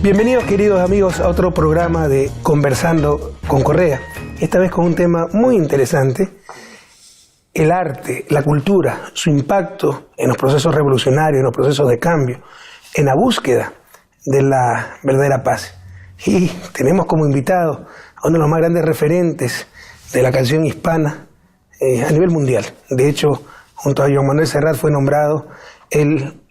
Bienvenidos, queridos amigos, a otro programa de Conversando con Correa. Esta vez con un tema muy interesante: el arte, la cultura, su impacto en los procesos revolucionarios, en los procesos de cambio, en la búsqueda de la verdadera paz. Y tenemos como invitado a uno de los más grandes referentes de la canción hispana a nivel mundial. De hecho, junto a Joan Manuel Serrat fue nombrado el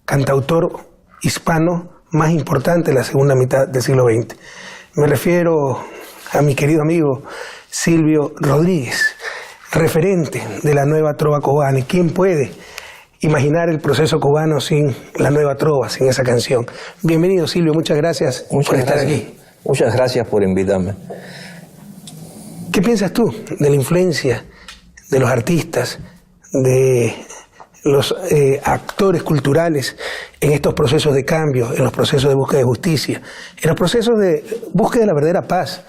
cantautor hispano más importante de la segunda mitad del siglo XX. Me refiero a mi querido amigo Silvio Rodríguez, referente de la nueva trova cubana. ¿Y quién puede imaginar el proceso cubano sin la nueva trova, sin esa canción? Bienvenido, Silvio, muchas gracias por estar aquí. Muchas gracias por invitarme. ¿Qué piensas tú de la influencia de los artistas, de los actores culturales en estos procesos de cambio, en los procesos de búsqueda de justicia, en los procesos de búsqueda de la verdadera paz?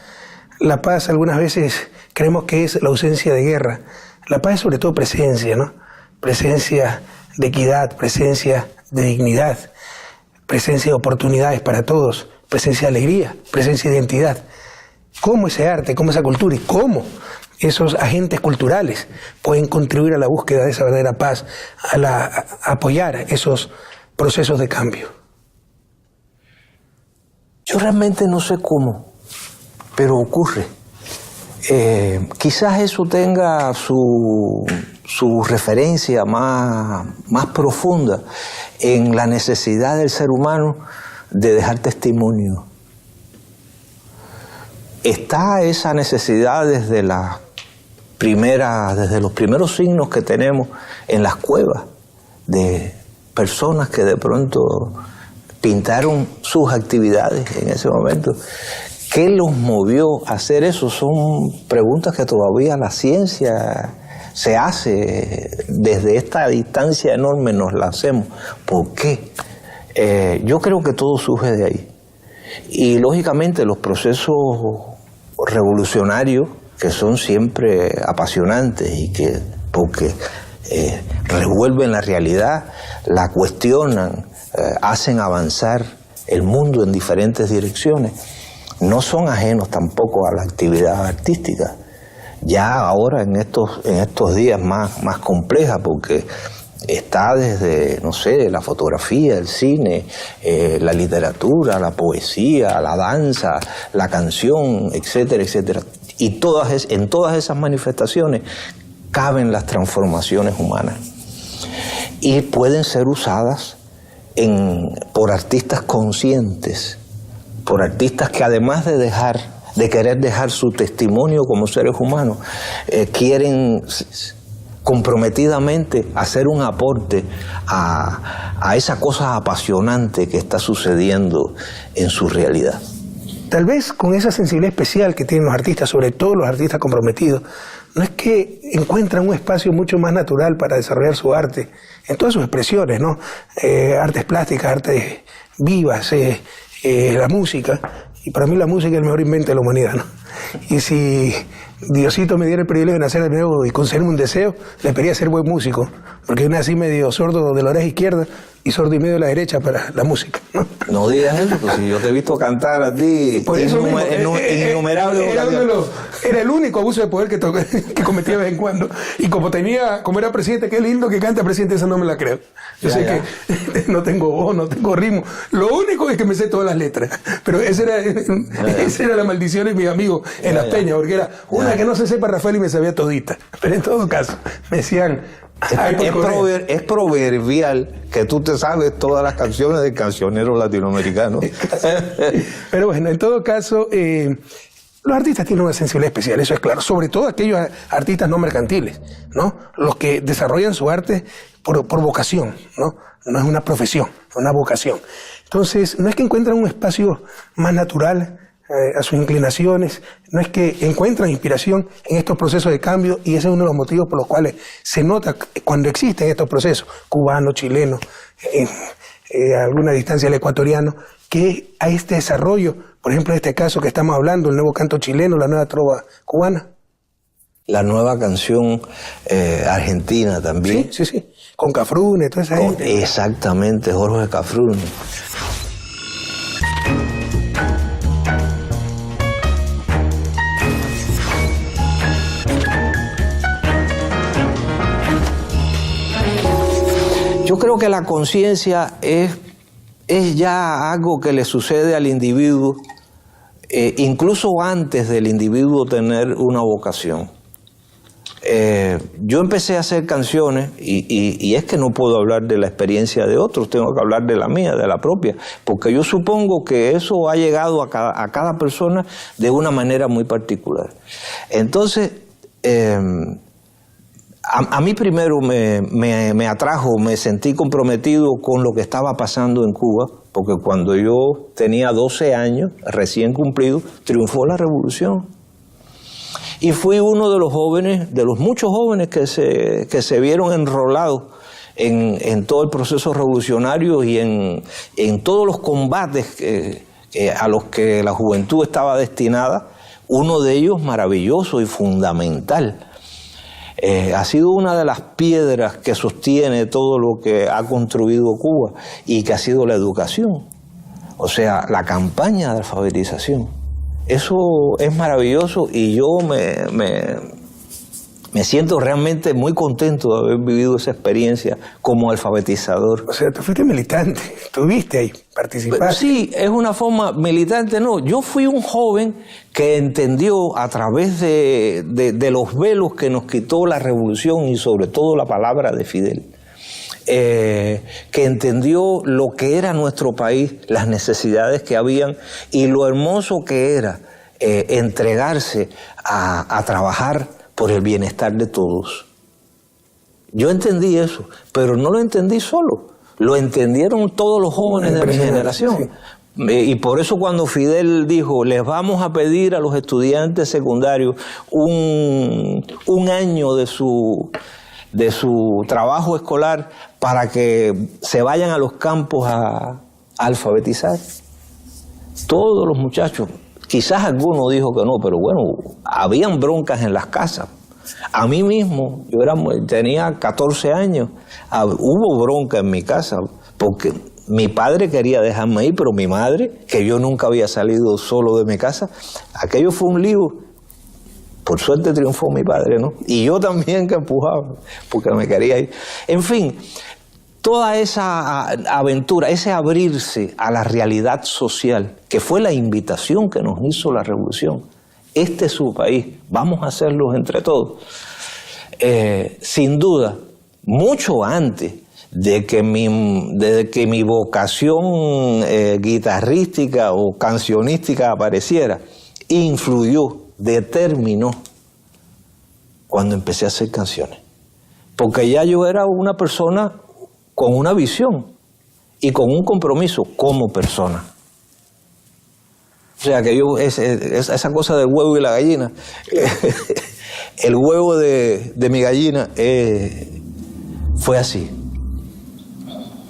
La paz algunas veces creemos que es la ausencia de guerra. La paz es sobre todo presencia, ¿no? Presencia de equidad, presencia de dignidad, presencia de oportunidades para todos, presencia de alegría, presencia de identidad. ¿Cómo ese arte, cómo esa cultura y cómo esos agentes culturales pueden contribuir a la búsqueda de esa verdadera paz, a apoyar esos procesos de cambio? Yo realmente no sé cómo, pero ocurre. Quizás eso tenga su referencia más profunda en la necesidad del ser humano de dejar testimonio. Está esa necesidad desde los primeros signos que tenemos en las cuevas, de personas que de pronto pintaron sus actividades en ese momento. ¿Qué los movió a hacer eso? Son preguntas que todavía la ciencia se hace, desde esta distancia enorme nos la hacemos. ¿Por qué? Yo creo que todo surge de ahí. Y lógicamente los procesos revolucionarios, que son siempre apasionantes y que porque revuelven la realidad, la cuestionan, hacen avanzar el mundo en diferentes direcciones, no son ajenos tampoco a la actividad artística. Ya ahora en estos días más compleja, porque está desde, no sé, la fotografía, el cine, la literatura, la poesía, la danza, la canción, etcétera, etcétera. Y en todas esas manifestaciones caben las transformaciones humanas. Y pueden ser usadas por artistas conscientes, por artistas que además de querer dejar su testimonio como seres humanos, quieren comprometidamente hacer un aporte a esa cosa apasionante que está sucediendo en su realidad. Tal vez con esa sensibilidad especial que tienen los artistas, sobre todo los artistas comprometidos, no es que encuentran un espacio mucho más natural para desarrollar su arte, en todas sus expresiones, ¿no? Artes plásticas, artes vivas, la música. Y para mí la música es el mejor invento de la humanidad, ¿no? Y si Diosito me diera el privilegio de nacer de nuevo y concederme un deseo, le pediría ser buen músico, porque yo nací medio sordo de la oreja izquierda y sordo y medio de la derecha para la música, ¿no? No digas eso, pues si yo te he visto cantar a ti innumerables ocasiones. Era el único abuso de poder que cometía de vez en cuando. Y como era presidente, qué lindo que canta presidente, esa no me la creo. Yo sé que no tengo voz, no tengo ritmo. Lo único es que me sé todas las letras. Pero esa era la maldición de mis amigos en las peñas, porque era una que no se sepa Rafael y me sabía todita. Pero en todo caso, me decían... Es proverbial que tú te sabes todas las canciones del cancionero latinoamericano. Pero bueno, en todo caso, los artistas tienen una sensibilidad especial, eso es claro. Sobre todo aquellos artistas no mercantiles, ¿no? Los que desarrollan su arte por vocación, ¿no? No es una profesión, es una vocación. Entonces, no es que encuentran un espacio más natural a sus inclinaciones, no es que encuentran inspiración en estos procesos de cambio, y ese es uno de los motivos por los cuales se nota cuando existen estos procesos, cubano, chileno, a alguna distancia el ecuatoriano, que hay este desarrollo, por ejemplo en este caso que estamos hablando, el nuevo canto chileno, la nueva trova cubana. La nueva canción argentina también. Sí, con Cafrune, toda esa gente. Exactamente, Jorge Cafrune. creo que la conciencia es ya algo que le sucede al individuo, incluso antes del individuo tener una vocación. Yo empecé a hacer canciones y es que no puedo hablar de la experiencia de otros, tengo que hablar de la mía, de la propia, porque yo supongo que eso ha llegado a cada persona de una manera muy particular. Entonces, a mí primero me atrajo, me sentí comprometido con lo que estaba pasando en Cuba, porque cuando yo tenía 12 años, recién cumplido, triunfó la revolución. Y fui uno de los jóvenes, de los muchos jóvenes que se vieron enrolados en todo el proceso revolucionario y en todos los combates a los que la juventud estaba destinada. Uno de ellos maravilloso y fundamental. Ha sido una de las piedras que sostiene todo lo que ha construido Cuba y que ha sido la educación. O sea, la campaña de alfabetización. Eso es maravilloso y yo me siento realmente muy contento de haber vivido esa experiencia como alfabetizador. O sea, tú fuiste militante, estuviste ahí, participaste. Sí, es una forma militante, no. Yo fui un joven que entendió a través de los velos que nos quitó la revolución y sobre todo la palabra de Fidel, que entendió lo que era nuestro país, las necesidades que habían y lo hermoso que era entregarse a trabajar por el bienestar de todos. Yo entendí eso, pero no lo entendí solo, lo entendieron todos los jóvenes de mi generación. Sí. Y por eso cuando Fidel dijo, les vamos a pedir a los estudiantes secundarios un año de su trabajo escolar para que se vayan a los campos a alfabetizar. Todos los muchachos, quizás alguno dijo que no, pero bueno, habían broncas en las casas. A mí mismo, tenía 14 años, hubo bronca en mi casa, porque mi padre quería dejarme ir, pero mi madre, que yo nunca había salido solo de mi casa, aquello fue un lío. Por suerte triunfó mi padre, ¿no? Y yo también que empujaba, porque me quería ir. En fin, toda esa aventura, ese abrirse a la realidad social, que fue la invitación que nos hizo la revolución. Este es su país, vamos a hacerlo entre todos. Sin duda, mucho antes de que mi vocación guitarrística o cancionística apareciera, influyó, determinó cuando empecé a hacer canciones. Porque ya yo era una persona con una visión y con un compromiso como persona. O sea que esa cosa del huevo y la gallina, el huevo de mi gallina fue así.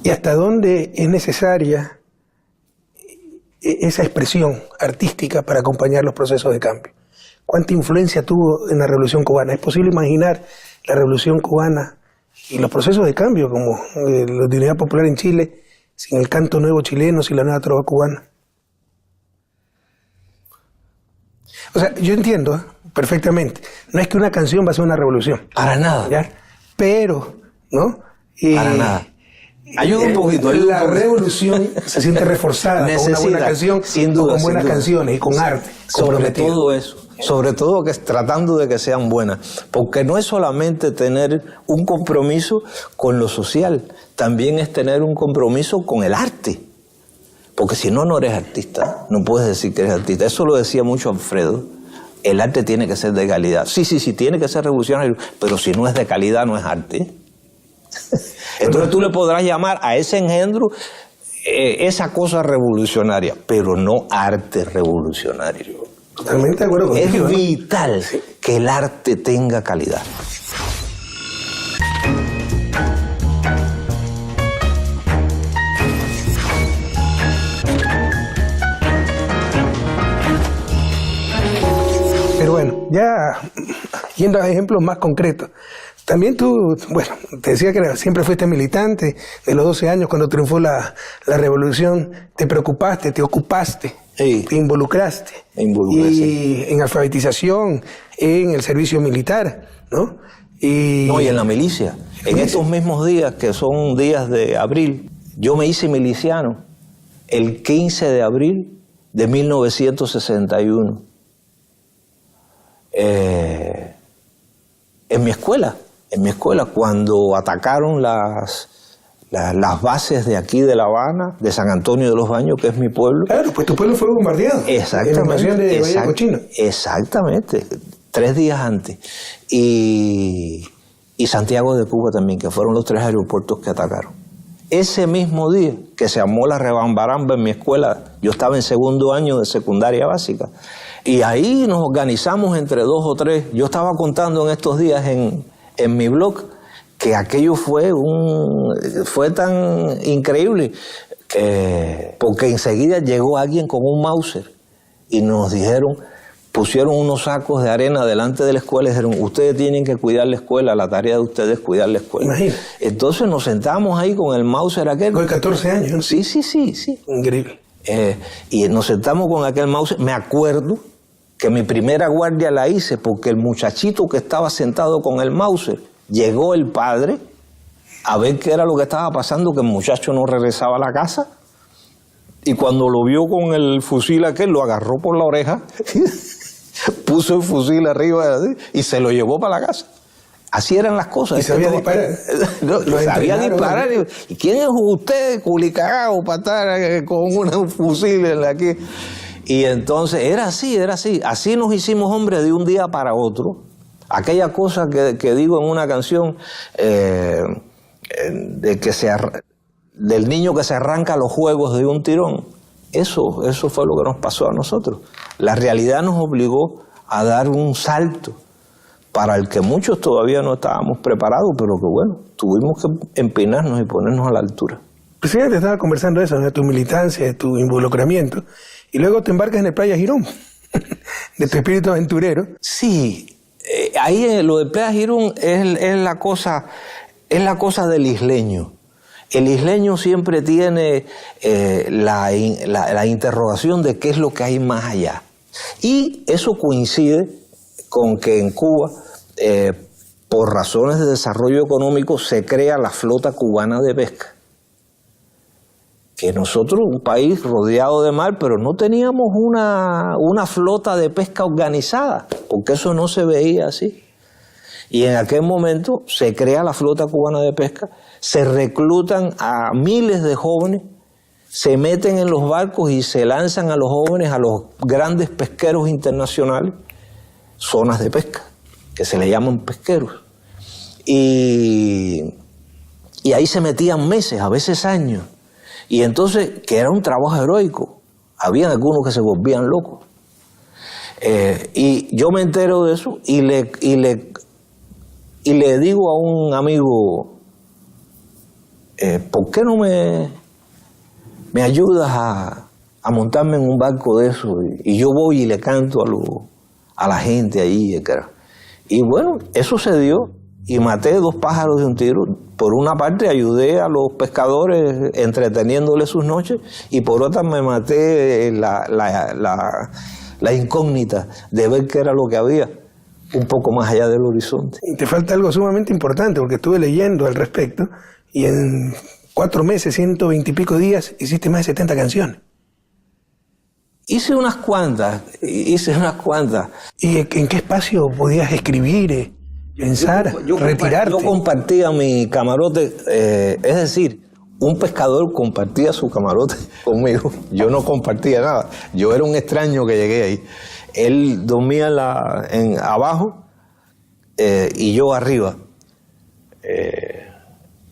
¿Y hasta dónde es necesaria esa expresión artística para acompañar los procesos de cambio? ¿Cuánta influencia tuvo en la Revolución Cubana? ¿Es posible imaginar la Revolución Cubana y los procesos de cambio, como la Unidad Popular en Chile, sin el canto nuevo chileno, sin la nueva trova cubana? O sea, yo entiendo perfectamente. No es que una canción va a ser una revolución. Para nada. ¿Ya? Pero, ¿no? Para nada. Ayuda un poquito. La revolución se siente reforzada con una buena canción, sin duda, con buenas canciones y con arte. Sobre todo eso. Sobre todo tratando de que sean buenas. Porque no es solamente tener un compromiso con lo social, también es tener un compromiso con el arte. Porque si no, no eres artista. No puedes decir que eres artista. Eso lo decía mucho Alfredo. El arte tiene que ser de calidad. Sí, tiene que ser revolucionario, pero si no es de calidad, no es arte. Entonces tú le podrás llamar a ese engendro esa cosa revolucionaria, pero no arte revolucionario. Totalmente de acuerdo contigo. Es vital que el arte tenga calidad. Pero bueno, ya yendo a ejemplos más concretos, también tú, bueno, te decía que siempre fuiste militante, de los 12 años cuando triunfó la revolución, te preocupaste, te ocupaste, sí, te involucraste. Me involucré, y sí, en alfabetización, en el servicio militar, ¿no? No, y en la milicia. En estos mismos días, que son días de abril, yo me hice miliciano el 15 de abril de 1961. En mi escuela, cuando atacaron las bases de aquí de La Habana, de San Antonio de los Baños, que es mi pueblo. Claro, pues tu pueblo fue bombardeado. Exactamente. De Bahía Cochino. Exactamente, 3 días antes. Y Santiago de Cuba también, que fueron los 3 aeropuertos que atacaron. Ese mismo día que se armó la rebambaramba en mi escuela, yo estaba en 2º año de secundaria básica, y ahí nos organizamos entre 2 o 3. Yo estaba contando en estos días en mi blog que aquello fue tan increíble porque enseguida llegó alguien con un Mauser y nos pusieron unos sacos de arena delante de la escuela y dijeron: ustedes tienen que cuidar la escuela, la tarea de ustedes es cuidar la escuela. Imagínate. Entonces nos sentamos ahí con el Mauser aquel. Con 14 años, ¿no? Sí. Increíble. Y nos sentamos con aquel Mauser. Me acuerdo que mi primera guardia la hice porque el muchachito que estaba sentado con el Mauser, llegó el padre a ver qué era lo que estaba pasando, que el muchacho no regresaba a la casa, y cuando lo vio con el fusil aquel, lo agarró por la oreja, puso el fusil arriba y se lo llevó para la casa. Así eran las cosas. ¿Y sabía disparar? No, sabía disparar. ¿Y quién es usted, culicagao, para estar con un fusil en la que...? Y entonces era así. Así nos hicimos hombres de un día para otro. Aquella cosa que digo en una canción, del niño que se arranca los juegos de un tirón. Eso fue lo que nos pasó a nosotros. La realidad nos obligó a dar un salto para el que muchos todavía no estábamos preparados, pero que bueno, tuvimos que empinarnos y ponernos a la altura. Presidente, estaba conversando eso, de tu militancia, de tu involucramiento, y luego te embarcas en el Playa Girón, de tu espíritu aventurero. Sí, ahí lo de Playa Girón es la cosa del isleño. El isleño siempre tiene la interrogación de qué es lo que hay más allá. Y eso coincide con que en Cuba, por razones de desarrollo económico, se crea la flota cubana de pesca. Que nosotros, un país rodeado de mar, pero no teníamos una flota de pesca organizada, porque eso no se veía así. Y en aquel momento se crea la flota cubana de pesca, se reclutan a miles de jóvenes, se meten en los barcos y se lanzan a los jóvenes a los grandes pesqueros internacionales, zonas de pesca, que se le llaman pesqueros. Y ahí se metían meses, a veces años. Y entonces, que era un trabajo heroico, había algunos que se volvían locos. Y yo me entero de eso y le digo a un amigo, ¿por qué no me ayudas a montarme en un barco de eso? Y yo voy y le canto a la gente allí. Y bueno, eso se dio y maté 2 pájaros de un tiro. Por una parte ayudé a los pescadores entreteniéndoles sus noches, y por otra me maté la incógnita de ver qué era lo que había un poco más allá del horizonte. Y te falta algo sumamente importante, porque estuve leyendo al respecto, y en 4 meses, 120 y pico días, hiciste más de 70 canciones. Hice unas cuantas. ¿Y en qué espacio podías escribir, pensar, retirarte? Yo compartía mi camarote, es decir, un pescador compartía su camarote conmigo. Yo no compartía nada. Yo era un extraño que llegué ahí. Él dormía abajo y yo arriba.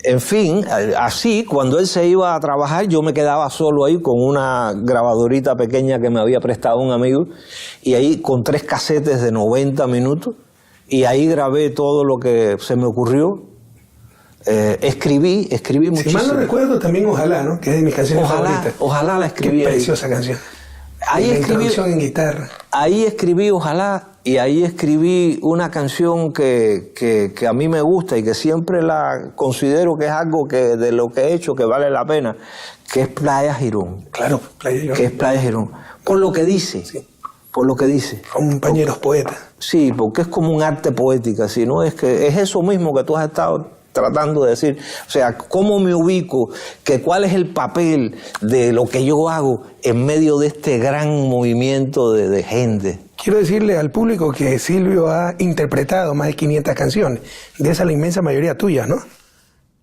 En fin, así, cuando él se iba a trabajar, yo me quedaba solo ahí con una grabadorita pequeña que me había prestado un amigo, y ahí con 3 casetes de 90 minutos, y ahí grabé todo lo que se me ocurrió. Escribí muchísimo. Si mal no recuerdo, también Ojalá, ¿no? Que es de mis canciones favoritas. Ojalá la escribí. Qué preciosa canción. Ahí la introducción en guitarra. Ahí escribí Ojalá, y ahí escribí una canción que a mí me gusta y que siempre la considero que es algo de lo que he hecho que vale la pena, que es Playa Girón. Claro, Playa Girón. Que es Playa Girón. Por lo que dice. Sí. por lo que dice. Compañeros poetas. Sí, porque es como un arte poética, ¿sí? ¿No? Es que es eso mismo que tú has estado tratando de decir. O sea, ¿cómo me ubico? ¿Cuál es el papel de lo que yo hago en medio de este gran movimiento de gente? Quiero decirle al público que Silvio ha interpretado más de 500 canciones. De esas la inmensa mayoría tuyas, ¿no?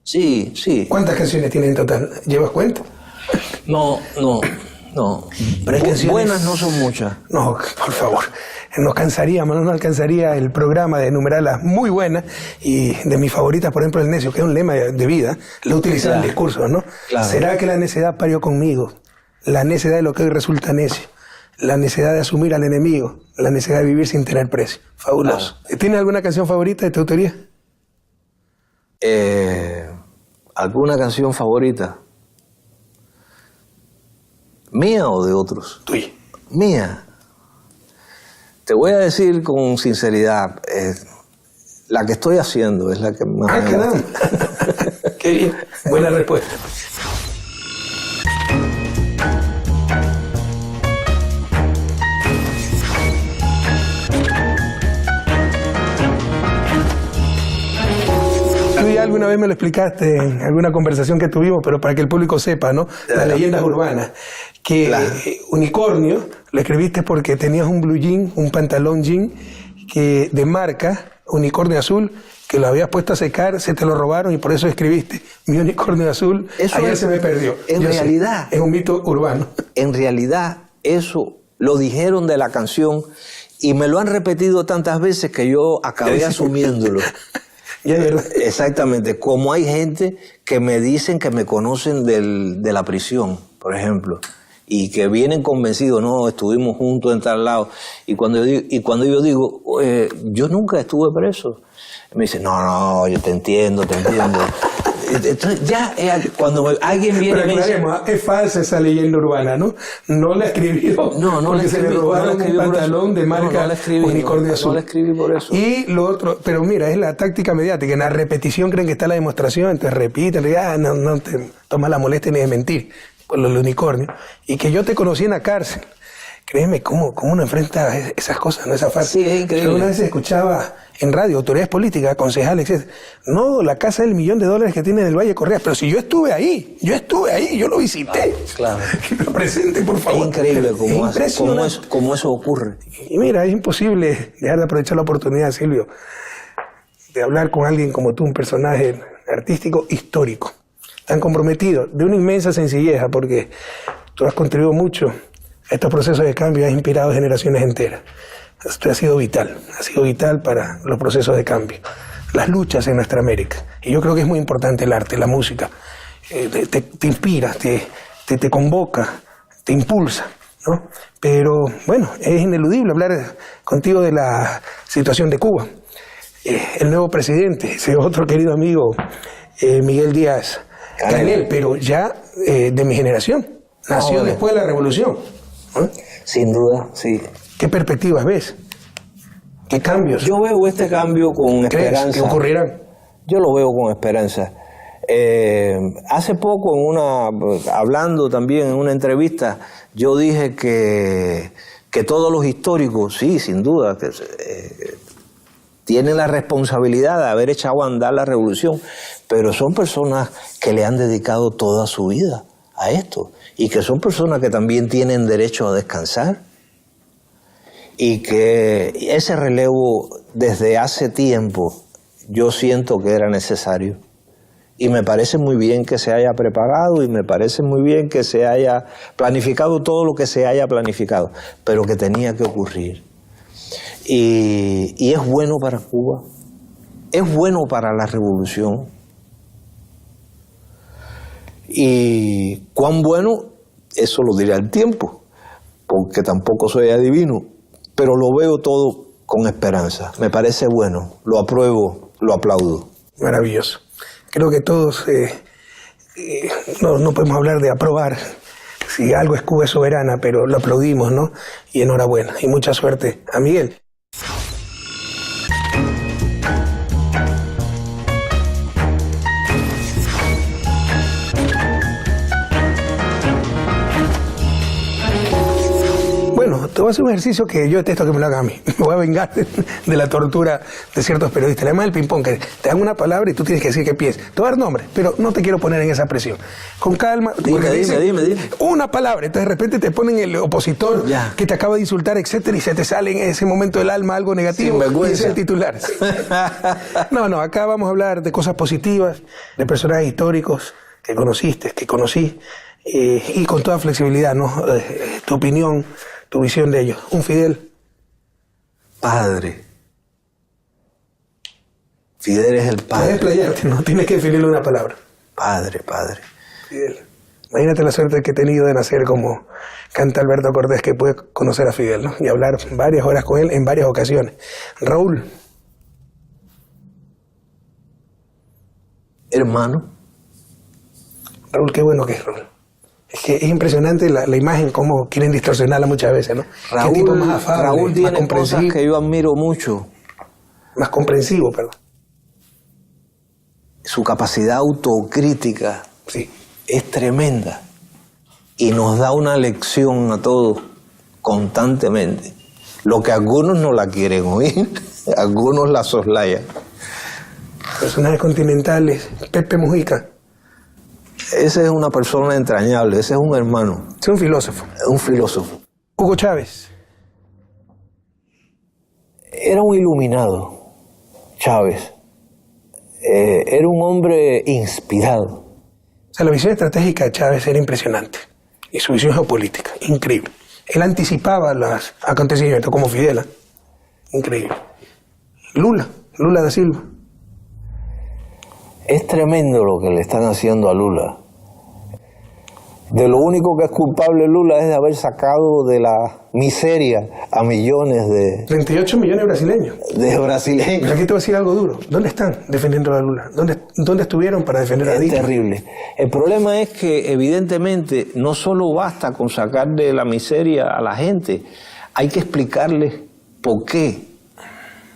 Sí, sí. ¿Cuántas canciones tiene en total? ¿Llevas cuenta? No. Pero hay canciones... Buenas no son muchas. No, por favor. Nos cansaríamos, no alcanzaría el programa de enumerarlas muy buenas. Y de mis favoritas, por ejemplo, El Necio, que es un lema de vida, lo utilizaba en discursos, ¿no? Claro. ¿Será que la necedad parió conmigo? La necedad de lo que hoy resulta necio. La necesidad de asumir al enemigo. La necesidad de vivir sin tener precio. Fabuloso. Claro. ¿Tienes alguna canción favorita de tu autoría? ¿Alguna canción favorita? ¿Mía o de otros? Tuya. Mía. Te voy a decir con sinceridad, la que estoy haciendo es la que más me gusta. Qué bien. Buena respuesta. Tú ya alguna vez me lo explicaste en alguna conversación que tuvimos, pero para que el público sepa, ¿no? Las leyendas urbanas. Que unicornio lo escribiste porque tenías un blue jean, un pantalón jean que de marca, unicornio azul, que lo habías puesto a secar, se te lo robaron y por eso escribiste mi unicornio azul. Eso ayer se me perdió. En realidad. Es un mito urbano. En realidad, eso lo dijeron de la canción y me lo han repetido tantas veces que yo acabé asumiéndolo. Ya es verdad. Exactamente, como hay gente que me dicen que me conocen de la prisión, por ejemplo, y que vienen convencidos, no, estuvimos juntos en tal lado, y cuando yo digo, yo nunca estuve preso, me dicen, no, yo te entiendo. Entonces ya cuando alguien viene y me dice... Es falsa esa leyenda urbana, ¿no? No la escribió porque se le robaron un pantalón de marca unicornio azul. No la escribí por eso. Y lo otro, pero mira, es la táctica mediática. En la repetición creen que está la demostración, entonces repiten, no te tomas la molestia ni de mentir por lo del unicornio. Y que yo te conocí en la cárcel. Créeme, ¿cómo uno enfrenta esas cosas? No es fácil. Sí, es increíble. Yo una vez escuchaba en radio, autoridades políticas, concejales, etc. No, la casa del $1.000.000 que tiene en el Valle Correa. Pero si yo estuve ahí, yo lo visité. Claro. Que me presente, por favor. Es increíble cómo eso ocurre. Y mira, es imposible dejar de aprovechar la oportunidad, Silvio, de hablar con alguien como tú, un personaje artístico histórico, tan comprometido, de una inmensa sencillez, porque tú has contribuido mucho a estos procesos de cambio, has inspirado generaciones enteras. Esto ha sido vital para los procesos de cambio, las luchas en nuestra América. Y yo creo que es muy importante el arte, la música. Te inspira, te convoca, te impulsa, ¿no? Pero bueno, es ineludible hablar contigo de la situación de Cuba. El nuevo presidente, ese otro querido amigo, Miguel Díaz Canel, pero ya de mi generación, nació después de la revolución. ¿No? Sin duda, sí. ¿Qué perspectivas ves? ¿Qué cambios? Yo veo este cambio con esperanza. ¿Qué ocurrirán? Yo lo veo con esperanza. Hace poco, hablando también en una entrevista, yo dije que todos los históricos, sí, sin duda, que tienen la responsabilidad de haber echado a andar la revolución, pero son personas que le han dedicado toda su vida a esto y que son personas que también tienen derecho a descansar y que ese relevo desde hace tiempo yo siento que era necesario y me parece muy bien que se haya preparado y me parece muy bien que se haya planificado todo lo que se haya planificado, pero que tenía que ocurrir y es bueno para Cuba, es bueno para la revolución. Y cuán bueno, eso lo dirá el tiempo, porque tampoco soy adivino, pero lo veo todo con esperanza. Me parece bueno, lo apruebo, lo aplaudo. Maravilloso. Creo que todos no podemos hablar de aprobar si algo es Cuba es soberana, pero lo aplaudimos, ¿no? Y enhorabuena, y mucha suerte a Miguel. te voy a hacer un ejercicio que yo detesto que me lo hagan a mí. Me voy a vengar de la tortura de ciertos periodistas. Además del ping-pong, que te dan una palabra y tú tienes que decir qué piensas. Te voy a dar nombre, pero no te quiero poner en esa presión. Con calma. Dime. Una palabra. Entonces de repente te ponen el opositor que te acaba de insultar, etcétera, y se te sale en ese momento del alma algo negativo. Y ese es el titular. No, acá vamos a hablar de cosas positivas, de personajes históricos que conociste, que conocí, y con toda flexibilidad, ¿no? Tu opinión, tu visión de ellos. Un Fidel. Padre. Fidel es el padre. Puedes playarte, no tienes que definirle una palabra. Padre. Fidel. Imagínate la suerte que he tenido de nacer como canta Alberto Cortés, que pude conocer a Fidel, ¿no? Y hablar varias horas con él en varias ocasiones. Raúl. Hermano. Raúl, qué bueno que es Raúl. Es que es impresionante la imagen, cómo quieren distorsionarla muchas veces, ¿no? Raúl, qué tipo más afable, Raúl tiene más comprensivo, cosas que yo admiro mucho. Más comprensivo, perdón. Su capacidad autocrítica es tremenda y nos da una lección a todos constantemente. Lo que algunos no la quieren oír, algunos la soslayan. Personajes continentales, Pepe Mujica. Ese es una persona entrañable, ese es un hermano. Es un filósofo. Un filósofo. Hugo Chávez. Era un iluminado, Chávez. Era un hombre inspirado. O sea, la visión estratégica de Chávez era impresionante. Y su visión geopolítica, increíble. Él anticipaba los acontecimientos como Fidel. Increíble. Lula da Silva. Es tremendo lo que le están haciendo a Lula. De lo único que es culpable Lula es de haber sacado de la miseria a millones de... 38 millones de brasileños. De brasileños. Pero aquí te voy a decir algo duro. ¿Dónde están defendiendo a Lula? ¿Dónde estuvieron para defender a Dilma? Es terrible. El problema es que evidentemente no solo basta con sacar de la miseria a la gente, hay que explicarles por qué.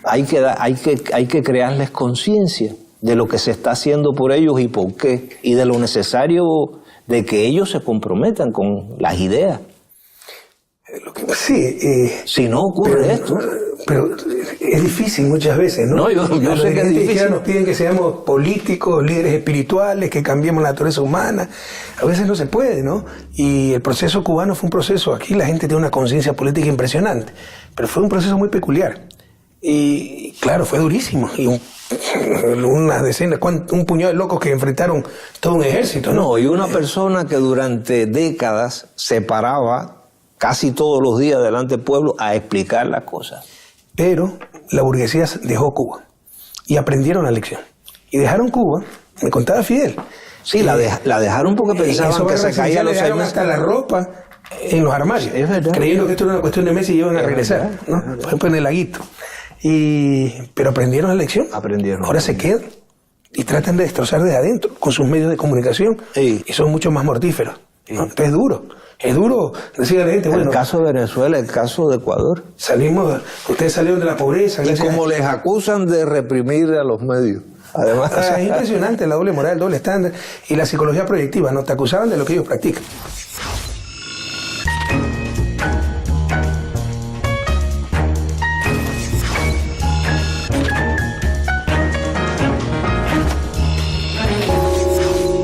Hay que crearles conciencia de lo que se está haciendo por ellos y por qué, y de lo necesario de que ellos se comprometan con las ideas. Sí. Si no ocurre esto. Pero es difícil muchas veces, ¿no? No, yo sé que es difícil. Nos piden que seamos políticos, líderes espirituales, que cambiemos la naturaleza humana. A veces no se puede, ¿no? Y el proceso cubano fue un proceso, aquí la gente tiene una conciencia política impresionante, pero fue un proceso muy peculiar. Y claro, fue durísimo. Y unas decenas, un puñado de locos que enfrentaron todo un ejército, ¿no? No, y una persona que durante décadas se paraba casi todos los días delante del pueblo a explicar las cosas. Pero la burguesía dejó Cuba y aprendieron la lección. Y dejaron Cuba, me contaba Fidel. Sí, la dejaron porque pensaban que se caía los 6 meses. Hasta la ropa en los armarios, es verdad, creyendo que esto era una cuestión de meses y iban a regresar, ¿no? Por ejemplo, en el laguito. Pero aprendieron la lección. Ahora se quedan y tratan de destrozar desde adentro con sus medios de comunicación y son mucho más mortíferos. ¿No? Entonces es duro decir a la gente, bueno, el caso de Venezuela, el caso de Ecuador. Ustedes salieron de la pobreza. Y como les acusan de reprimir a los medios. Además, o sea, es impresionante la doble moral, el doble estándar y la psicología proyectiva, ¿no? Te acusaban de lo que ellos practican.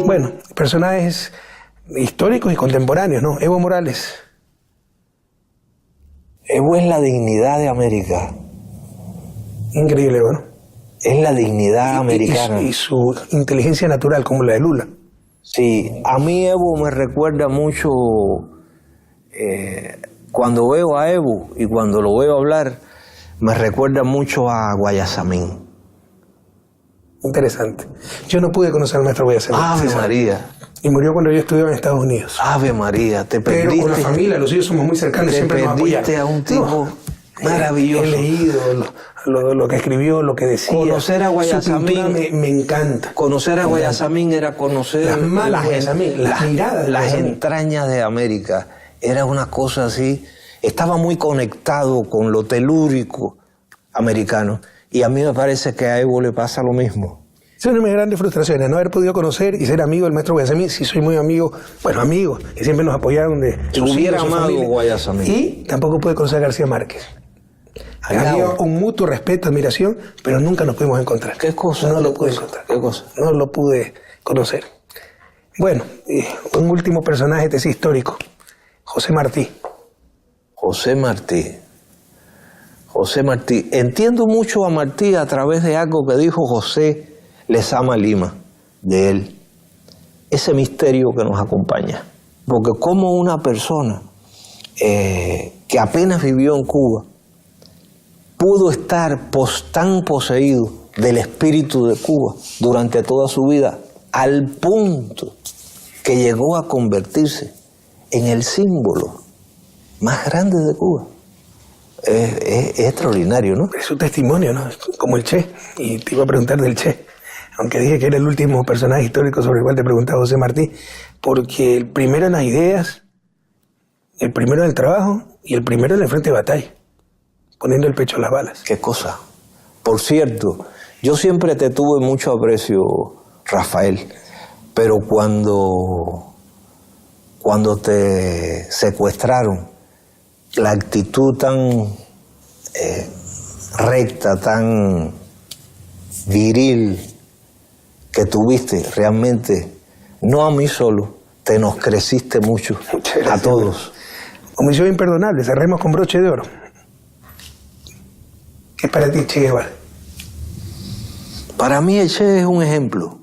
Bueno, personajes históricos y contemporáneos, ¿no? Evo Morales. Evo es la dignidad de América. Increíble, ¿no? Es la dignidad americana. Y su inteligencia natural, como la de Lula. Sí, a mí Evo me recuerda mucho, cuando veo a Evo y cuando lo veo hablar, me recuerda mucho a Guayasamín. Interesante. Yo no pude conocer al maestro Guayasamín. Ave María. Y murió cuando yo estudiaba en Estados Unidos. Ave María, te perdiste. Pero con la familia, los hijos somos muy cercanos, siempre nos apoyaron. Te perdiste a un tipo maravilloso. He leído lo que escribió, lo que decía. Conocer a Guayasamín me encanta. Conocer a Guayasamín era conocer las miradas, las entrañas de América. Era una cosa así. Estaba muy conectado con lo telúrico americano. Y a mí me parece que a Evo le pasa lo mismo. Esa es una de mis grandes frustraciones, no haber podido conocer y ser amigo del maestro Guayasamín. Sí, soy muy amigo, bueno, amigos, que siempre nos apoyaron de sus hubiera hijos, amado Guayasamín. Y tampoco pude conocer a García Márquez. Había un mutuo respeto, admiración, pero nunca nos pudimos encontrar. ¿Qué cosa? No lo pude encontrar. ¿Qué cosa? No lo pude conocer. Bueno, un último personaje de ese histórico, José Martí. José Martí. José Martí. Entiendo mucho a Martí a través de algo que dijo José Lezama Lima, de él. Ese misterio que nos acompaña. Porque como una persona que apenas vivió en Cuba pudo estar tan poseído del espíritu de Cuba durante toda su vida, al punto que llegó a convertirse en el símbolo más grande de Cuba. Es extraordinario, ¿no? Es un testimonio, ¿no? Como el Che. Y te iba a preguntar del Che, aunque dije que era el último personaje histórico sobre el cual te preguntaba José Martí, porque el primero en las ideas, el primero en el trabajo y el primero en el frente de batalla, poniendo el pecho a las balas. Qué cosa. Por cierto, yo siempre te tuve mucho aprecio, Rafael, pero cuando te secuestraron, la actitud tan recta, tan viril que tuviste, realmente, no a mí solo, te nos creciste mucho, a todos. Omisión imperdonable, cerremos con broche de oro. ¿Qué es para ti Che Guevara? Para mí el Che es un ejemplo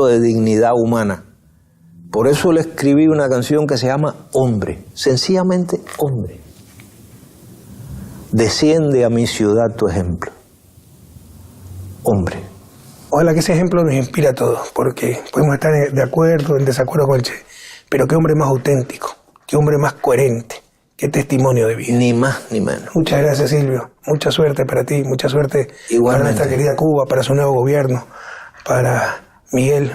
de dignidad humana. Por eso le escribí una canción que se llama Hombre, sencillamente Hombre. Desciende a mi ciudad tu ejemplo. Hombre. Ojalá que ese ejemplo nos inspire a todos, porque podemos estar de acuerdo, en desacuerdo con el Che, pero qué hombre más auténtico, qué hombre más coherente, qué testimonio de vida. Ni más ni menos. Muchas gracias, Silvio. Mucha suerte para ti, mucha suerte igualmente para nuestra querida Cuba, para su nuevo gobierno, para Miguel.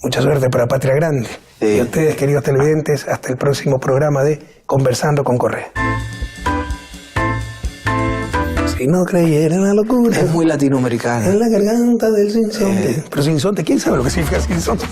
Mucha suerte para Patria Grande. Sí. Y a ustedes, queridos televidentes, hasta el próximo programa de Conversando con Correa. Si no creyera en la locura. Es muy latinoamericana. En la garganta del sinsonte. Pero sinsonte, ¿quién sabe lo que significa sinsonte?